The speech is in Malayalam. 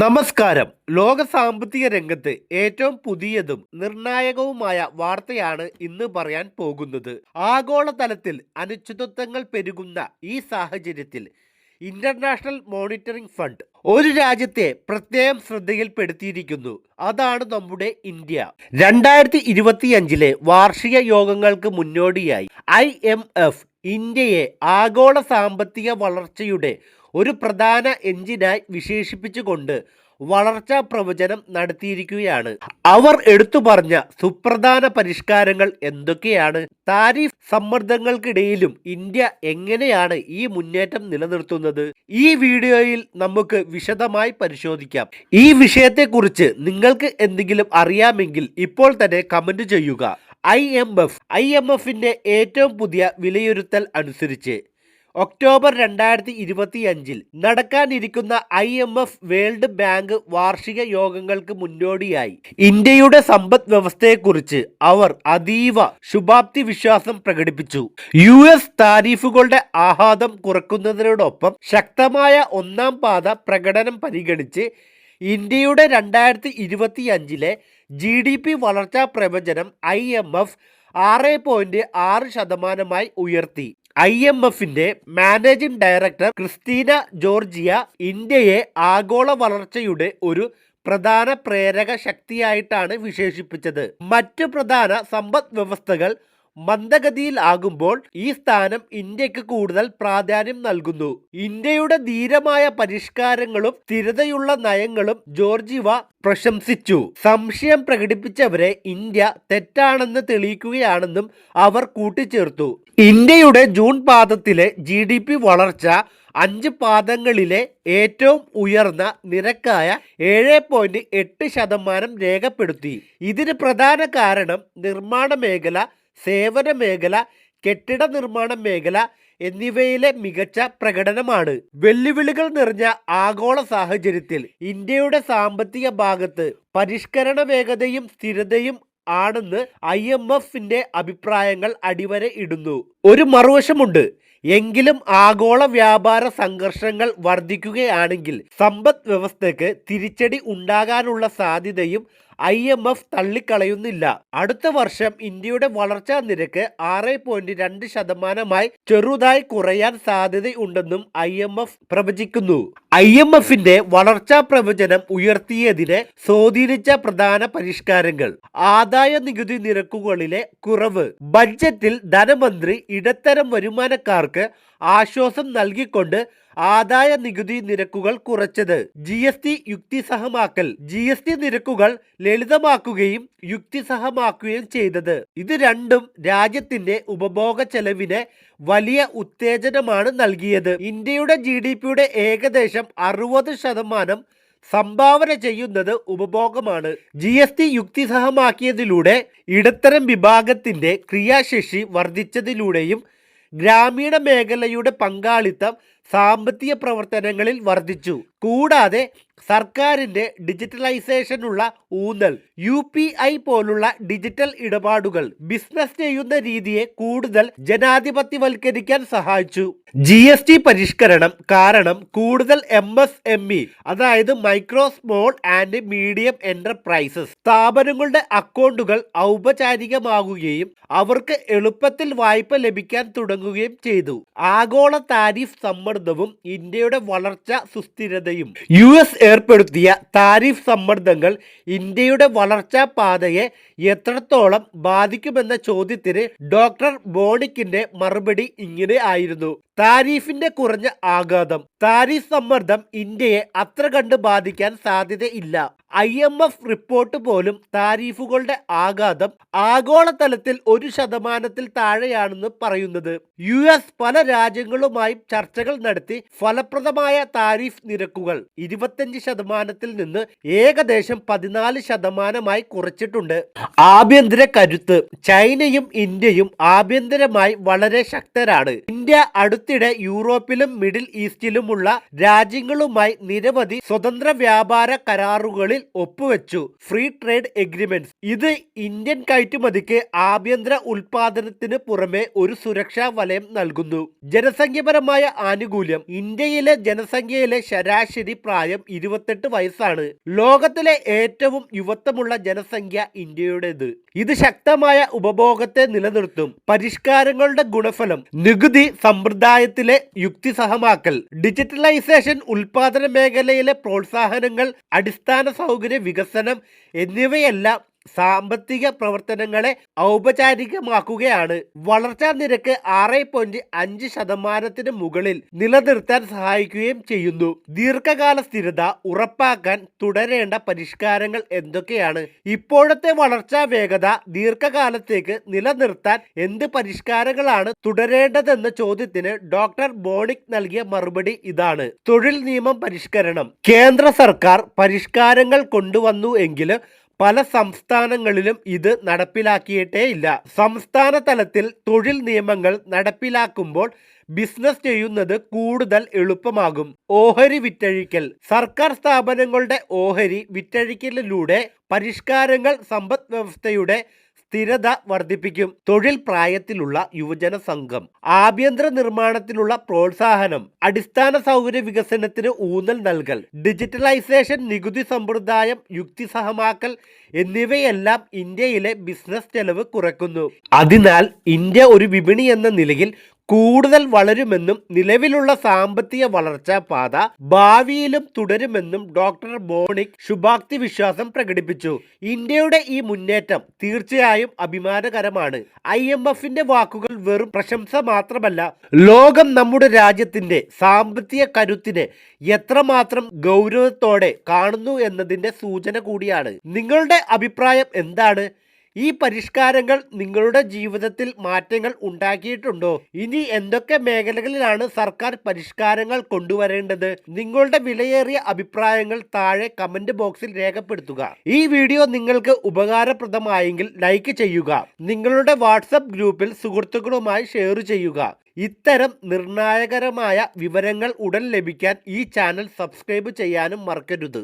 നമസ്കാരം. ലോക സാമ്പത്തിക രംഗത്ത് ഏറ്റവും പുതിയതും നിർണായകവുമായ വാർത്തയാണ് ഇന്ന് പറയാൻ പോകുന്നത്. ആഗോളതലത്തിൽ അനിശ്ചിതത്വങ്ങൾ പെരുകുന്ന ഈ സാഹചര്യത്തിൽ ഇന്റർനാഷണൽ മോണിറ്ററിംഗ് ഫണ്ട് ഒരു രാജ്യത്തെ പ്രത്യേകം ശ്രദ്ധയിൽപ്പെടുത്തിയിരിക്കുന്നു. അതാണ് നമ്മുടെ ഇന്ത്യ. 2025 വാർഷിക യോഗങ്ങൾക്ക് മുന്നോടിയായി IMF ഇന്ത്യയെ ആഗോള സാമ്പത്തിക വളർച്ചയുടെ ഒരു പ്രധാന എഞ്ചിനായി വിശേഷിപ്പിച്ചുകൊണ്ട് വളർച്ചാ പ്രവചനം നടത്തിയിരിക്കുകയാണ്. അവർ എടുത്തു പറഞ്ഞ സുപ്രധാന പരിഷ്കാരങ്ങൾ എന്തൊക്കെയാണ്? താരിഫ് സമ്മർദ്ദങ്ങൾക്കിടയിലും ഇന്ത്യ എങ്ങനെയാണ് ഈ മുന്നേറ്റം നിലനിർത്തുന്നത്? ഈ വീഡിയോയിൽ നമുക്ക് വിശദമായി പരിശോധിക്കാം. ഈ വിഷയത്തെക്കുറിച്ച് നിങ്ങൾക്ക് എന്തെങ്കിലും അറിയാമെങ്കിൽ ഇപ്പോൾ തന്നെ കമന്റ് ചെയ്യുക. IMFന്റെ ഏറ്റവും പുതിയ വിലയിരുത്തൽ അനുസരിച്ച് ഒക്ടോബർ 2025 നടക്കാനിരിക്കുന്ന IMF വേൾഡ് ബാങ്ക് വാർഷിക യോഗങ്ങൾക്ക് മുന്നോടിയായി ഇന്ത്യയുടെ സമ്പദ് വ്യവസ്ഥയെക്കുറിച്ച് അവർ അതീവ ശുഭാപ്തി വിശ്വാസം പ്രകടിപ്പിച്ചു. US താരിഫുകളുടെ ആഘാതം കുറയ്ക്കുന്നതിനോടൊപ്പം ശക്തമായ ഒന്നാം പാത പ്രകടനം പരിഗണിച്ച് ഇന്ത്യയുടെ 2025 GDP വളർച്ചാ പ്രവചനം IMF 6.6% ഉയർത്തി. IMFന്റെ മാനേജിംഗ് ഡയറക്ടർ ക്രിസ്റ്റീന ജോർജിയ ഇന്ത്യയെ ആഗോള വളർച്ചയുടെ ഒരു പ്രധാന പ്രേരക ശക്തിയായിട്ടാണ് വിശേഷിപ്പിച്ചത്. മറ്റു പ്രധാന സമ്പദ് വ്യവസ്ഥകൾ മന്ദഗതിയിൽ ആകുമ്പോൾ ഈ സ്ഥാനം ഇന്ത്യക്ക് കൂടുതൽ പ്രാധാന്യം നൽകുന്നു. ഇന്ത്യയുടെ ധീരമായ പരിഷ്കാരങ്ങളും സ്ഥിരതയുള്ള നയങ്ങളും ജോർജിയ പ്രശംസിച്ചു. സംശയം പ്രകടിപ്പിച്ചവരെ ഇന്ത്യ തെറ്റാണെന്ന് തെളിയിക്കുകയാണെന്നും അവർ കൂട്ടിച്ചേർത്തു. ഇന്ത്യയുടെ ജൂൺ പാദത്തിലെ GDP വളർച്ച 5 പാദങ്ങളിലെ ഏറ്റവും ഉയർന്ന നിരക്കായ 7.8% രേഖപ്പെടുത്തി. ഇതിന് പ്രധാന കാരണം നിർമ്മാണ മേഖല, സേവന മേഖല, കെട്ടിട നിർമ്മാണ മേഖല എന്നിവയിലെ മികച്ച പ്രകടനമാണ്. വെല്ലുവിളികൾ നിറഞ്ഞ ആഗോള സാഹചര്യത്തിൽ ഇന്ത്യയുടെ സാമ്പത്തിക ഭാഗത്ത് പരിഷ്കരണ വേഗതയും സ്ഥിരതയും ആണെന്ന് IMFന്റെ അഭിപ്രായങ്ങൾ അടിവര ഇടുന്നു. ഒരു മറുവശമുണ്ട്. എങ്കിലും ആഗോള വ്യാപാര സംഘർഷങ്ങൾ വർദ്ധിക്കുകയാണെങ്കിൽ സമ്പദ് വ്യവസ്ഥയ്ക്ക് തിരിച്ചടി ഉണ്ടാകാനുള്ള സാധ്യതയും IMF തള്ളിക്കളയുന്നില്ല. അടുത്ത വർഷം ഇന്ത്യയുടെ വളർച്ചാ നിരക്ക് 6.2% ചെറുതായി കുറയാൻ സാധ്യതയുണ്ടെന്നും IMF പ്രവചിക്കുന്നു. IMFന്റെ വളർച്ചാ പ്രവചനം ഉയർത്തിയതിനെ സ്വാധീനിച്ച പ്രധാന പരിഷ്കാരങ്ങൾ: ആദായ നികുതി നിരക്കുകളിലെ കുറവ്. ബഡ്ജറ്റിൽ ധനമന്ത്രി ഇടത്തരം വരുമാനക്കാർക്ക് ആശ്വാസം നൽകിക്കൊണ്ട് ആദായ നികുതി നിരക്കുകൾ കുറച്ചത്. GST യുക്തിസഹമാക്കൽ. GST നിരക്കുകൾ ലളിതമാക്കുകയും യുക്തിസഹമാക്കുകയും ചെയ്തത്. ഇത് രണ്ടും രാജ്യത്തിന്റെ ഉപഭോഗ ചെലവിന് വലിയ ഉത്തേജനമാണ് നൽകിയത്. ഇന്ത്യയുടെ GDPയുടെ ഏകദേശം 60% സംഭാവന ചെയ്യുന്നത് ഉപഭോഗമാണ്. GST യുക്തിസഹമാക്കിയതിലൂടെ ഇടത്തരം വിഭാഗത്തിന്റെ ക്രിയാശേഷി വർദ്ധിച്ചതിലൂടെയും ഗ്രാമീണ മേഖലയുടെ പങ്കാളിത്തം സാമ്പത്തിക പ്രവർത്തനങ്ങളിൽ വർദ്ധിച്ചു. കൂടാതെ സർക്കാരിന്റെ ഡിജിറ്റലൈസേഷനുള്ള ഊന്നൽ, UPI പോലുള്ള ഡിജിറ്റൽ ഇടപാടുകൾ ബിസിനസ് ചെയ്യുന്ന രീതിയെ കൂടുതൽ ജനാധിപത്യവൽക്കരിക്കാൻ സഹായിച്ചു. GST പരിഷ്കരണം കാരണം കൂടുതൽ MSME, അതായത് micro small and medium enterprises സ്ഥാപനങ്ങളുടെ അക്കൗണ്ടുകൾ ഔപചാരികമാകുകയും അവർക്ക് എളുപ്പത്തിൽ വായ്പ ലഭിക്കാൻ തുടങ്ങുകയും ചെയ്തു. ആഗോള താരിഫ് സമ്മർദ്ദവും ഇന്ത്യയുടെ വളർച്ച സുസ്ഥിരതയും. US ഏർപ്പെടുത്തിയ താരിഫ് സമ്മർദ്ദങ്ങൾ ഇന്ത്യയുടെ വളർച്ചാ പാതയെ എത്രത്തോളം ബാധിക്കുമെന്ന ചോദ്യത്തിന് ഡോക്ടർ ബോണിക്കിന്റെ മറുപടി ഇങ്ങനെ ആയിരുന്നു: താരിഫിന്റെ കുറഞ്ഞ ആഘാതം. താരിഫ് സമ്മർദ്ദം ഇന്ത്യയെ അത്ര കണ്ട് ബാധിക്കാൻ സാധ്യതയില്ല. IMF റിപ്പോർട്ട് പോലും താരിഫുകളുടെ ആഘാതം ആഗോളതലത്തിൽ 1% താഴെയാണെന്ന് പറയുന്നത്. US പല രാജ്യങ്ങളുമായും ചർച്ചകൾ നടത്തി ഫലപ്രദമായ താരിഫ് നിരക്കുകൾ 25% നിന്ന് ഏകദേശം 14% കുറച്ചിട്ടുണ്ട്. ആഭ്യന്തര കരുത്ത്. ചൈനയും ഇന്ത്യയും ആഭ്യന്തരമായി വളരെ ശക്തരാണ്. ഇന്ത്യ അടുത്തിടെ യൂറോപ്പിലും മിഡിൽ ഈസ്റ്റിലുമുള്ള രാജ്യങ്ങളുമായി നിരവധി സ്വതന്ത്ര വ്യാപാര കരാറുകളിൽ ഒപ്പുവെച്ചു. Free trade agreements. ഇത് ഇന്ത്യൻ കയറ്റുമതിക്ക് ആഭ്യന്തര ഉൽപാദനത്തിന് പുറമെ ഒരു സുരക്ഷാ വലയം നൽകുന്നു. ജനസംഖ്യപരമായ ആനുകൂല്യം. ഇന്ത്യയിലെ ജനസംഖ്യയിലെ ശരാശരി പ്രായം 28 വയസ്സാണ്. ലോകത്തിലെ ഏറ്റവും യുവത്വമുള്ള ജനസംഖ്യ ഇന്ത്യയുടേത്. ഇത് ശക്തമായ ഉപഭോഗത്തെ നിലനിർത്തും. പരിഷ്കാരങ്ങളുടെ ഗുണഫലം. നികുതി സമ്പ്രദായത്തിലെ യുക്തിസഹമാക്കൽ, ഡിജിറ്റലൈസേഷൻ, ഉൽപാദന മേഖലയിലെ പ്രോത്സാഹനങ്ങൾ, അടിസ്ഥാന സൗകര്യ വികസനം എന്നിവയെല്ലാം സാമ്പത്തിക പ്രവർത്തനങ്ങളെ ഔപചാരികമാക്കുകയാണ്. വളർച്ചാ നിരക്ക് 6.5% മുകളിൽ നിലനിർത്താൻ സഹായിക്കുകയും ചെയ്യുന്നു. ദീർഘകാല സ്ഥിരത ഉറപ്പാക്കാൻ തുടരേണ്ട പരിഷ്കാരങ്ങൾ എന്തൊക്കെയാണ്? ഇപ്പോഴത്തെ വളർച്ചാ വേഗത ദീർഘകാലത്തേക്ക് നിലനിർത്താൻ എന്ത് പരിഷ്കാരങ്ങളാണ് തുടരേണ്ടതെന്ന ചോദ്യത്തിന് ഡോക്ടർ ബോണിക് നൽകിയ മറുപടി ഇതാണ്. തൊഴിൽ നിയമം പരിഷ്കരണം. കേന്ദ്ര സർക്കാർ പരിഷ്കാരങ്ങൾ കൊണ്ടുവന്നു എങ്കിലും പല സംസ്ഥാനങ്ങളിലും ഇത് നടപ്പിലാക്കിയിട്ടേയില്ല. സംസ്ഥാന തലത്തിൽ തൊഴിൽ നിയമങ്ങൾ നടപ്പിലാക്കുമ്പോൾ ബിസിനസ് ചെയ്യുന്നത് കൂടുതൽ എളുപ്പമാകും. ഓഹരി വിറ്റഴിക്കൽ. സർക്കാർ സ്ഥാപനങ്ങളുടെ ഓഹരി വിറ്റഴിക്കലിലൂടെ പരിഷ്കാരങ്ങൾ സമ്പദ് വ്യവസ്ഥയുടെ സ്ഥിരത വർദ്ധിപ്പിക്കും. തൊഴിൽ പ്രായത്തിലുള്ള യുവജന സംഘം. ആഭ്യന്തര നിർമ്മാണത്തിനുള്ള പ്രോത്സാഹനം. അടിസ്ഥാന സൗകര്യ വികസനത്തിന് ഊന്നൽ നൽകൽ. ഡിജിറ്റലൈസേഷൻ, നികുതി സമ്പ്രദായം, യുക്തിസഹമാക്കൽ എന്നിവയെല്ലാം ഇന്ത്യയിലെ ബിസിനസ് ചെലവ് കുറയ്ക്കുന്നു. അതിനാൽ ഇന്ത്യ ഒരു വിപണി എന്ന നിലയിൽ കൂടുതൽ വളരുമെന്നും നിലവിലുള്ള സാമ്പത്തിക വളർച്ചാ പാത ഭാവിയിലും തുടരുമെന്നും ഡോക്ടർ ബോണിക് ശുഭാപ്തി വിശ്വാസം പ്രകടിപ്പിച്ചു. ഇന്ത്യയുടെ ഈ മുന്നേറ്റം തീർച്ചയായും അഭിമാനകരമാണ്. IMFന്റെ വാക്കുകൾ വെറും പ്രശംസ മാത്രമല്ല, ലോകം നമ്മുടെ രാജ്യത്തിന്റെ സാമ്പത്തിക കരുത്തിനെ എത്രമാത്രം ഗൗരവത്തോടെ കാണുന്നു എന്നതിന്റെ സൂചന കൂടിയാണ്. നിങ്ങളുടെ അഭിപ്രായം എന്താണ്? ഈ പരിഷ്കാരങ്ങൾ നിങ്ങളുടെ ജീവിതത്തിൽ മാറ്റങ്ങൾ ഉണ്ടാക്കിയിട്ടുണ്ടോ? ഇനി എന്തൊക്കെ മേഖലകളിലാണ് സർക്കാർ പരിഷ്കാരങ്ങൾ കൊണ്ടുവരേണ്ടത്? നിങ്ങളുടെ വിലയേറിയ അഭിപ്രായങ്ങൾ താഴെ കമന്റ് ബോക്സിൽ രേഖപ്പെടുത്തുക. ഈ വീഡിയോ നിങ്ങൾക്ക് ഉപകാരപ്രദമായെങ്കിൽ ലൈക്ക് ചെയ്യുക. നിങ്ങളുടെ വാട്സപ്പ് ഗ്രൂപ്പിൽ സുഹൃത്തുക്കളുമായി ഷെയർ ചെയ്യുക. ഇത്തരം നിർണായകരമായ വിവരങ്ങൾ ഉടൻ ലഭിക്കാൻ ഈ ചാനൽ സബ്സ്ക്രൈബ് ചെയ്യാനും മറക്കരുത്.